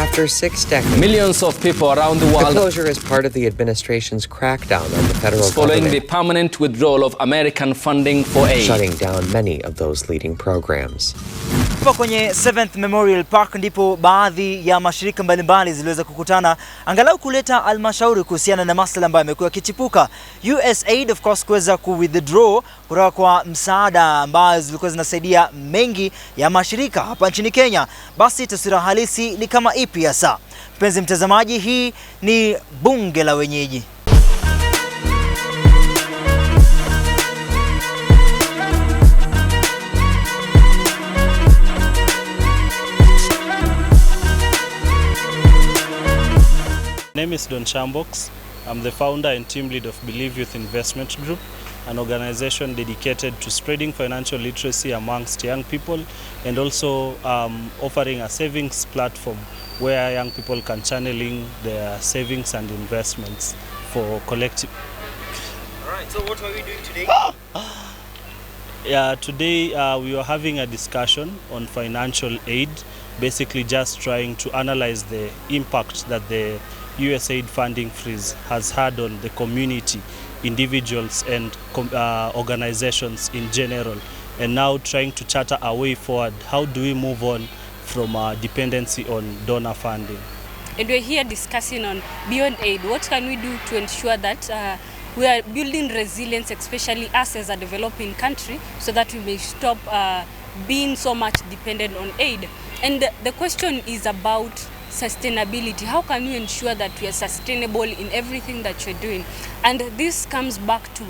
After 6 decades, millions of people around the the world closure is part of the administration's crackdown on the federal following the government, permanent withdrawal of American funding for aid. shutting down many of those leading programs. Kwenye 7th Memorial Park ndipo baadhi ya mashirika mbalimbali ziliweza kukutana angalau kuleta almashauri kuhusiana na masuala ambayo yamekuwa kichipuka. Usaid of course kuweza withdraw kutoka kwa msaada ambazo zilikuwa zinasaidia mengi ya mashirika hapa nchini Kenya. Basi taswira halisi ni kama ipi hasa? Mpenzi mtazamaji, hii ni bunge la wenyeji. My name is Don Shambox. I'm the founder and team lead of Believe Youth Investment Group, an organization dedicated to spreading financial literacy amongst young people and also offering a savings platform where young people can channeling their savings and investments for collective. All right, so what are we doing today? Yeah, today we were having a discussion on financial aid, basically just trying to analyze the impact that the Usaid funding freeze has had on the community, individuals and organizations in general, and now trying to charter a way forward. How do we move on from dependency on donor funding? And we're here discussing on beyond aid. What can we do to ensure that we are building resilience, especially us as a developing country, so that we may stop being so much dependent on aid? And the question is about sustainability. How can we ensure that we are sustainable in everything that you're doing? And this comes back to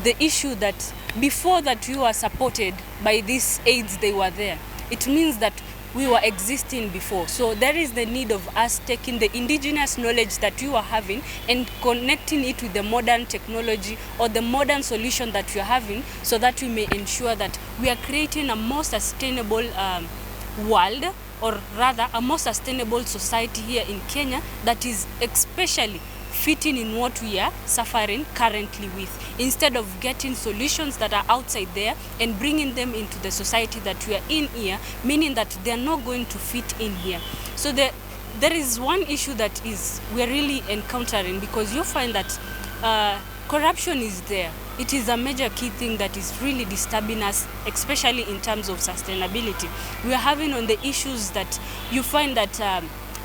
the issue that before that we were supported by these aids, they were there. It means that we were existing before. So there is the need of us taking the indigenous knowledge that we were having and connecting it with the modern technology or the modern solution that we are having, so that we may ensure that we are creating a more sustainable world, or rather a more sustainable society here in Kenya that is especially fitting in what we are suffering currently with, instead of getting solutions that are outside there and bringing them into the society that we are in here, meaning that they are not going to fit in here. So there is one issue that is we are really encountering, because you find that corruption is there. It is a major key thing that is really disturbing us, especially in terms of sustainability. We are having on the issues that you find that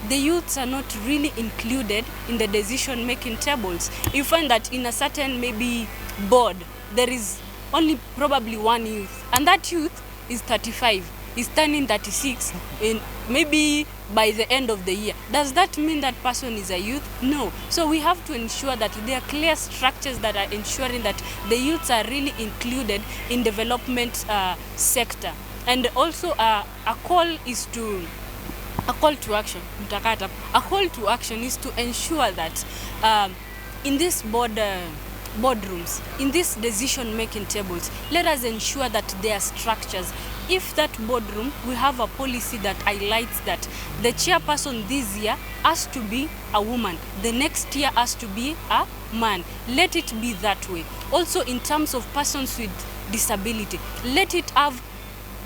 the youths are not really included in the decision-making tables. You find that in a certain maybe board, there is only probably one youth, and that youth is 35. Is turning 36 in maybe by the end of the year. Does that mean that person is a youth? No. So we have to ensure that there are clear structures that are ensuring that the youths are really included in development sector. And also a call to action. A call to action is to ensure that in this boardrooms, in these decision-making tables, let us ensure that there are structures. If that boardroom, we have a policy that highlights that the chairperson this year has to be a woman, the next year has to be a man. Let it be that way. Also in terms of persons with disability, let it have,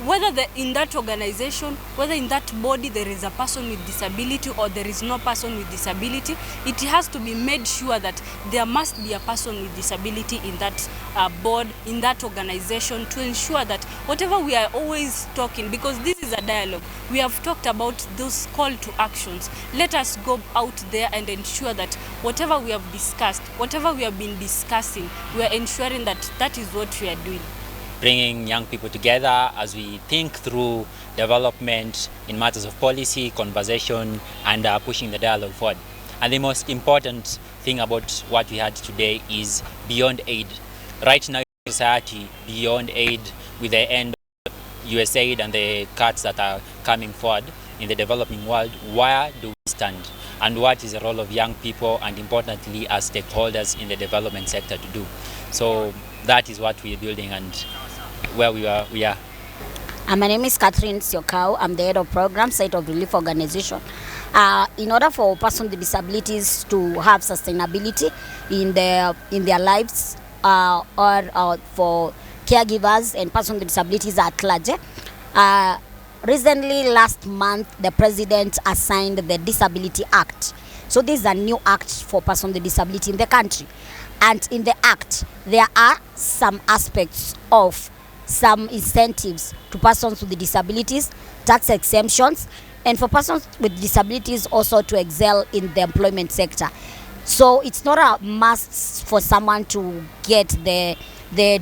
whether in that organization, whether in that body there is a person with disability or there is no person with disability, it has to be made sure that there must be a person with disability in that board, in that organization, to ensure that whatever we are always talking, because this is a dialogue, we have talked about those call to actions. Let us go out there and ensure that whatever we have discussed, whatever we have been discussing, we are ensuring that that is what we are doing. Bringing young people together as we think through development in matters of policy, conversation, and pushing the dialogue forward. And the most important thing about what we had today is beyond aid. Right now in society, beyond aid, with the end of Usaid and the cuts that are coming forward in the developing world, where do we stand? And what is the role of young people, and importantly as stakeholders in the development sector to do? So that is what we are building and where we are. My name is Catherine Siokau. I'm the head of program, Site of Relief Organization. In order for persons with disabilities to have sustainability in their lives, or for caregivers and persons with disabilities at large, Recently, last month, the president assigned the Disability Act. So this is a new act for persons with disability in the country. And in the act, there are some aspects of some incentives to persons with disabilities, tax exemptions, and for persons with disabilities also to excel in the employment sector. So it's not a must for someone to get the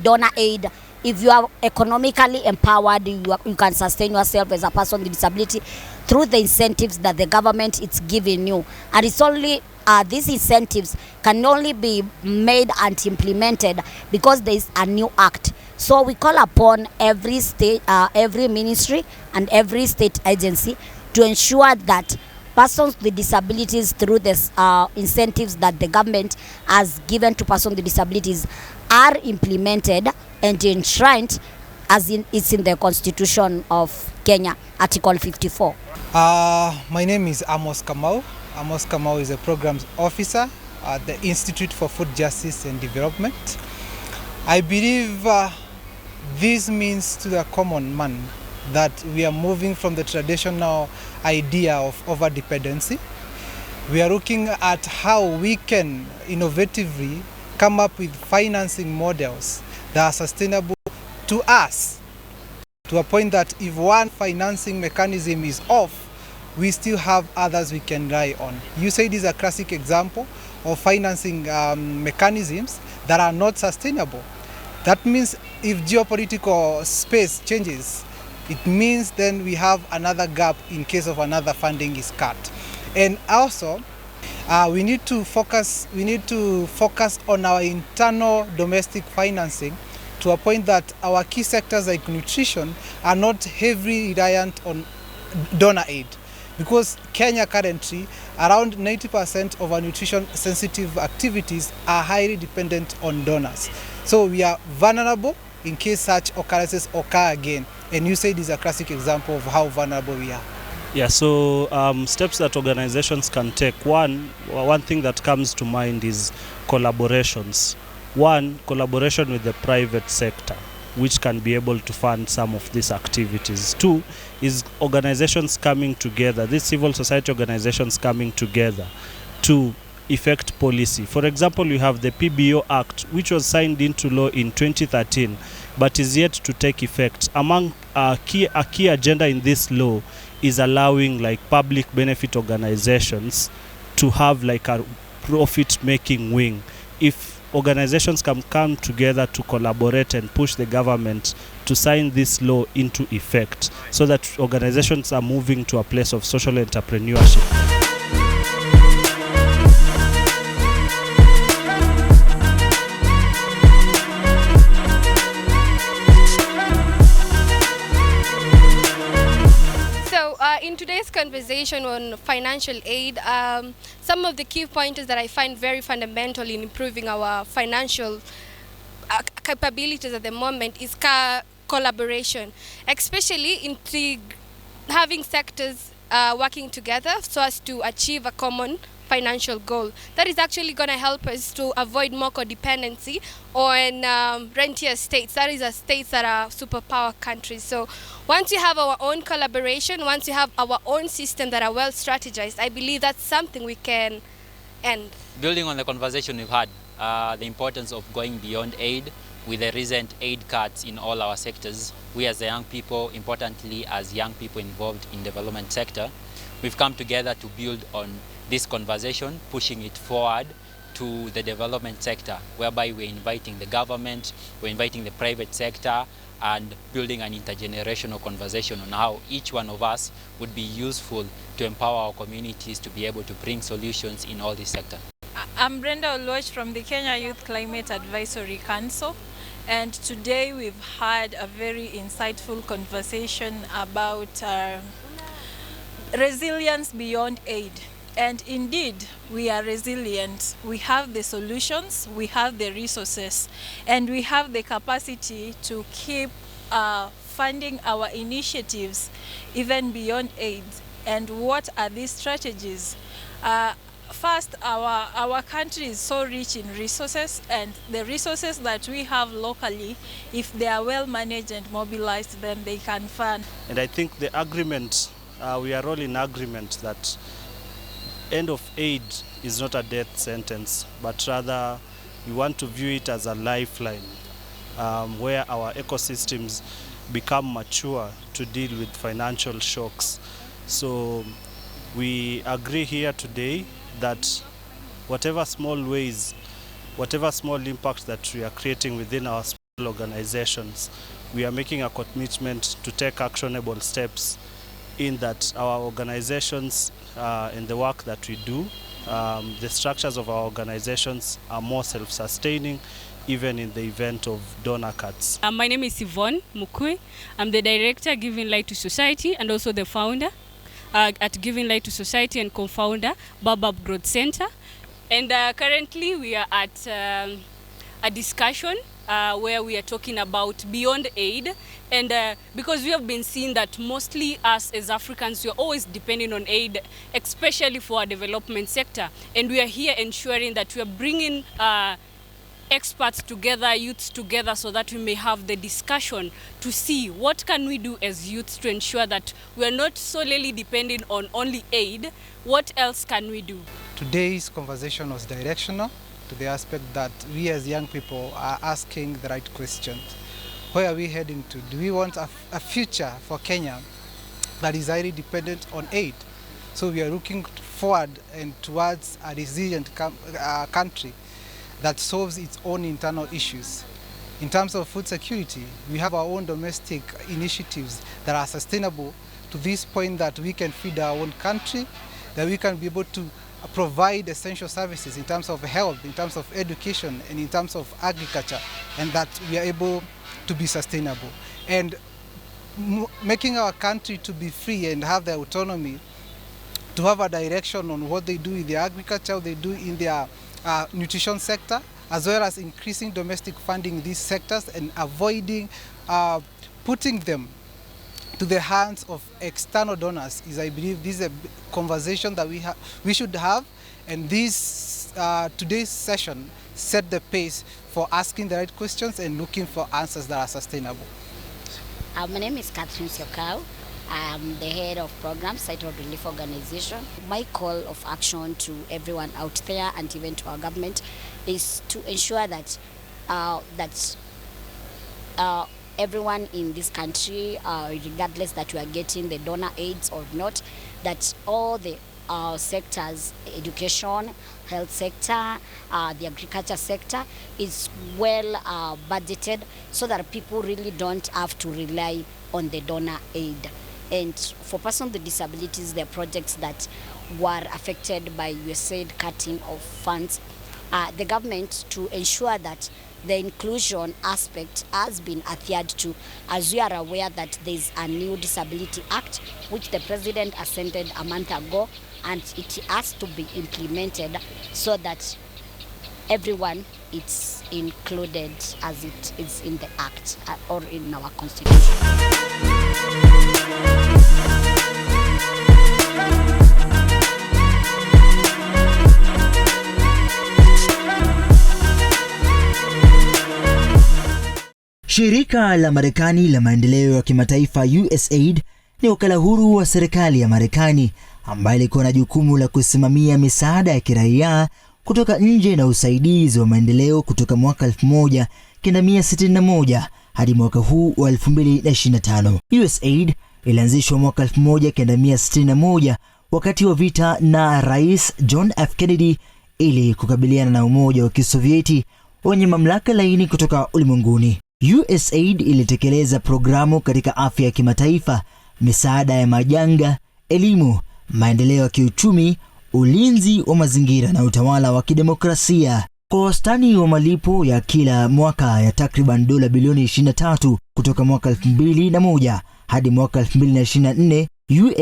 donor aid. If you are economically empowered, you can sustain yourself as a person with disability through the incentives that the government is giving you. And it's only these incentives can only be made and implemented because there is a new act. So we call upon every state, every ministry and every state agency to ensure that persons with disabilities through this incentives that the government has given to persons with disabilities are implemented and enshrined as it's in the Constitution of Kenya, Article 54. My name is Amos Kamau. Amos Kamau is a programs officer at the Institute for Food Justice and Development. I believe this means to the common man that we are moving from the traditional idea of over-dependency. We are looking at how we can innovatively come up with financing models that are sustainable to us, to a point that if one financing mechanism is off, we still have others we can rely on. Usaid is a classic example of financing mechanisms that are not sustainable. That means if geopolitical space changes, it means then we have another gap in case of another funding is cut. And also, we need to focus on our internal domestic financing to a point that our key sectors like nutrition are not heavily reliant on donor aid. Because Kenya currently, around 90% of our nutrition sensitive activities are highly dependent on donors. So we are vulnerable in case such occurrences occur again. And Usaid is a classic example of how vulnerable we are. Yeah, so steps that organizations can take. One thing that comes to mind is collaborations. One, collaboration with the private sector, which can be able to fund some of these activities. Two is organizations coming together, these civil society organizations coming together to effect policy. For example, you have the PBO Act, which was signed into law in 2013, but is yet to take effect. Among a key agenda in this law is allowing like public benefit organizations to have like a profit-making wing. If organizations can come together to collaborate and push the government to sign this law into effect so that organizations are moving to a place of social entrepreneurship. In today's conversation on financial aid, some of the key pointers that I find very fundamental in improving our financial capabilities at the moment is collaboration, especially in having sectors working together so as to achieve a common financial goal. That is actually going to help us to avoid more codependency on rentier states. That is, states that are superpower countries. So once we have our own collaboration, once we have our own system that are well strategized, I believe that's something we can end. Building on the conversation we've had, the importance of going beyond aid, with the recent aid cuts in all our sectors, we as the young people, importantly as young people involved in development sector, we've come together to build on this conversation, pushing it forward to the development sector, whereby we're inviting the government, we're inviting the private sector, and building an intergenerational conversation on how each one of us would be useful to empower our communities to be able to bring solutions in all these sectors. I'm Brenda Oloch from the Kenya Youth Climate Advisory Council, and today we've had a very insightful conversation about resilience beyond aid. And indeed, we are resilient. We have the solutions, we have the resources, and we have the capacity to keep funding our initiatives even beyond aid. And what are these strategies? First, our country is so rich in resources, and the resources that we have locally, if they are well managed and mobilized, then they can fund. And I think the agreement, we are all in agreement that end of aid is not a death sentence, but rather we want to view it as a lifeline where our ecosystems become mature to deal with financial shocks. So we agree here today that whatever small ways, whatever small impact that we are creating within our small organizations, we are making a commitment to take actionable steps in that our organizations and the work that we do, the structures of our organizations are more self-sustaining, even in the event of donor cuts. My name is Yvonne Mukwe. I'm the director Giving Light to Society and also the founder at Giving Light to Society and co-founder Baada Growth Center. And currently we are at a discussion where we are talking about beyond aid, and because we have been seeing that mostly us as Africans, we are always depending on aid, especially for our development sector, and we are here ensuring that we are bringing experts together, youths together, so that we may have the discussion to see what can we do as youths to ensure that we are not solely depending on only aid. What else can we do? Today's conversation was directional to the aspect that we as young people are asking the right questions. Where are we heading to? Do we want a future for Kenya that is highly dependent on aid? So we are looking forward and towards a resilient country that solves its own internal issues. In terms of food security, we have our own domestic initiatives that are sustainable to this point that we can feed our own country, that we can be able to provide essential services in terms of health, in terms of education, and in terms of agriculture, and that we are able to be sustainable. And making our country to be free and have their autonomy, to have a direction on what they do in their agriculture, what they do in their nutrition sector, as well as increasing domestic funding in these sectors and avoiding putting them to the hands of external donors is, I believe, this is a conversation that we should have, and this today's session set the pace for asking the right questions and looking for answers that are sustainable. My name is Catherine Siokau. I'm the head of programs, Site of Relief Organization. My call of action to everyone out there and even to our government is to ensure that everyone in this country, regardless that we are getting the donor aids or not, that all the sectors, education, health sector, the agriculture sector is well budgeted so that people really don't have to rely on the donor aid. And for persons with disabilities, there are projects that were affected by Usaid cutting of funds. The government, to ensure that the inclusion aspect has been adhered to, as we are aware that there is a new Disability Act which the President assented a month ago, and it has to be implemented so that everyone is included as it is in the Act or in our Constitution. Shirika la Marekani la maendeleo ya kimataifa Usaid ni wakala huru wa serikali ya Marekani ambaye liko na jukumu la kusimamia misaada ya kiraia kutoka nje na usaidizi wa maendeleo kutoka mwaka 1961 hadi mwaka huu wa 2025. Usaid ilianzishwa mwaka 1961 wakati wa vita na Rais John F. Kennedy ili kukabiliana na Umoja wa Kisovieti wenye mamlaka laini kutoka ulimwenguni. Usaid ilitekeleza programu katika afya ya kimataifa, misaada ya majanga, elimu, maendeleo ya kiuchumi, ulinzi wa mazingira na utawala wa kidemokrasia. Kwa wastani wa malipo ya kila mwaka ya takriban dola bilioni 23 kutoka mwaka 2001 hadi mwaka 2024,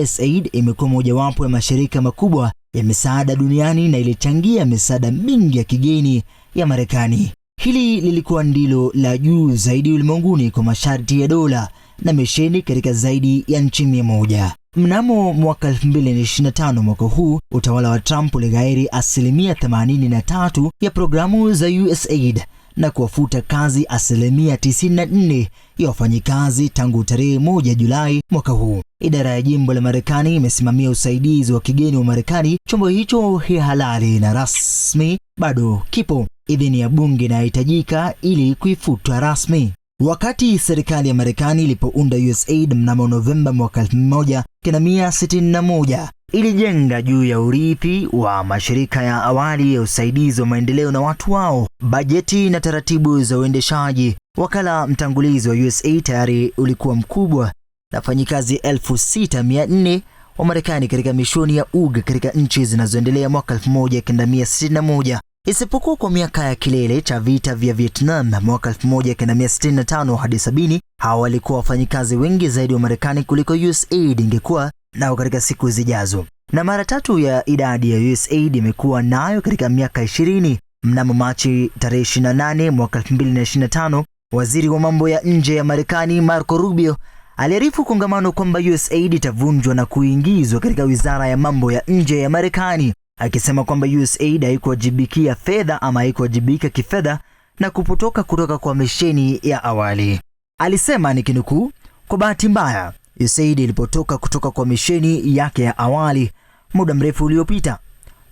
Usaid imekuwa mojawapo ya mashirika makubwa ya misaada duniani na ilichangia misaada mingi ya kigeni ya Marekani. Hili lilikuwa ndilo la juu zaidi ulimwenguni kwa masharti ya dola na misheni katika zaidi ya nchi 100. Mnamo mwaka 2025 mwaka huu, utawala wa Trump ulighairi 83% ya programu za Usaid na kuwafuta kazi 94% ya wafanyikazi tangu tarehe 1 Julai mwaka huu. Idara ya jimbo la Marekani imesimamia usaidizi wa kigeni wa Marekani. Chombo hicho halali na rasmi bado kipo. Idhini ya bunge inahitajika ili kuifuta rasmi. Wakati serikali ya Marekani ilipounda Usaid mnamo Novemba mwaka 1961, ilijenga juu ya urithi wa mashirika ya awali ya usaidizi wa maendeleo na watu wao, bajeti na taratibu za uendeshaji. Wakala mtangulizi wa Usaid tayari ulikuwa mkubwa na wafanyikazi 6400 wa Marekani katika mishoni ya UG katika nchi zinazoendelea mwaka 1961. Isipokuwa kwa miaka ya kilele cha vita vya Vietnam mwaka 1965 hadi 70, hawa walikuwa wafanyikazi wengi zaidi wa Marekani kuliko Usaid ingekuwa nao katika siku zijazo. Na mara tatu ya idadi ya Usaid imekuwa nayo katika miaka 20. Mnamo Machi tarehe 28 mwaka 2025, waziri wa mambo ya nje ya Marekani Marco Rubio aliarifu kongamano kwamba Usaid itavunjwa na kuingizwa katika wizara ya mambo ya nje ya Marekani, akisema kwamba Usaid haikuwajibikia fedha ama haikuwajibika kifedha na kupotoka kutoka kwa misheni ya awali. Alisema nikinukuu, kwa bahati mbaya Usaid ilipotoka kutoka kwa misheni yake ya awali muda mrefu uliopita.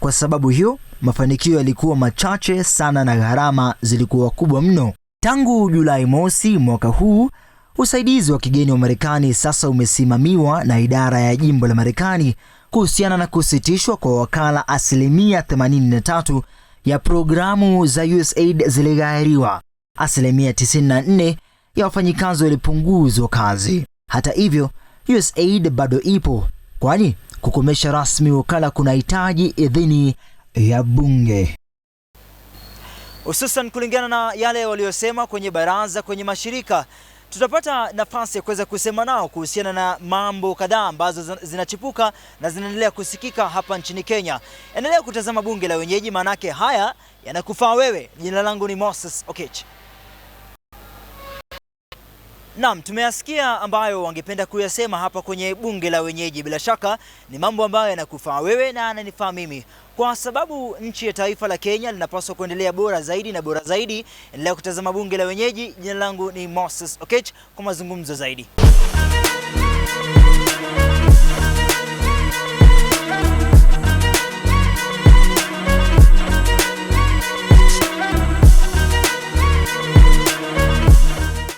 Kwa sababu hiyo, mafanikio yalikuwa machache sana na gharama zilikuwa kubwa mno. Tangu Julai mosi mwaka huu, usaidizi wa kigeni wa Marekani sasa umesimamiwa na idara ya jimbo la Marekani. Kuhusiana na kusitishwa kwa wakala, 83% ya programu za Usaid zilighairiwa. 94% ya wafanyikazi walipunguzwa kazi. Hata hivyo, Usaid bado ipo, kwani kukomesha rasmi wakala kunahitaji idhini ya bunge. Hususan kulingana na yale waliosema kwenye baraza kwenye mashirika, tutapata nafasi ya kuweza kusema nao kuhusiana na mambo kadhaa ambazo zinachipuka na zinaendelea kusikika hapa nchini Kenya. Endelea kutazama bunge la wenyeji, manake haya yanakufaa wewe. Jina langu ni Moses Okech. Naam, tumeyasikia ambayo wangependa kuyasema hapa kwenye bunge la wenyeji. Bila shaka ni mambo ambayo yanakufaa wewe na yananifaa mimi, kwa sababu nchi ya taifa la Kenya linapaswa kuendelea bora zaidi na bora zaidi. Endelea kutazama bunge la wenyeji. Jina langu ni Moses Okech kwa mazungumzo zaidi.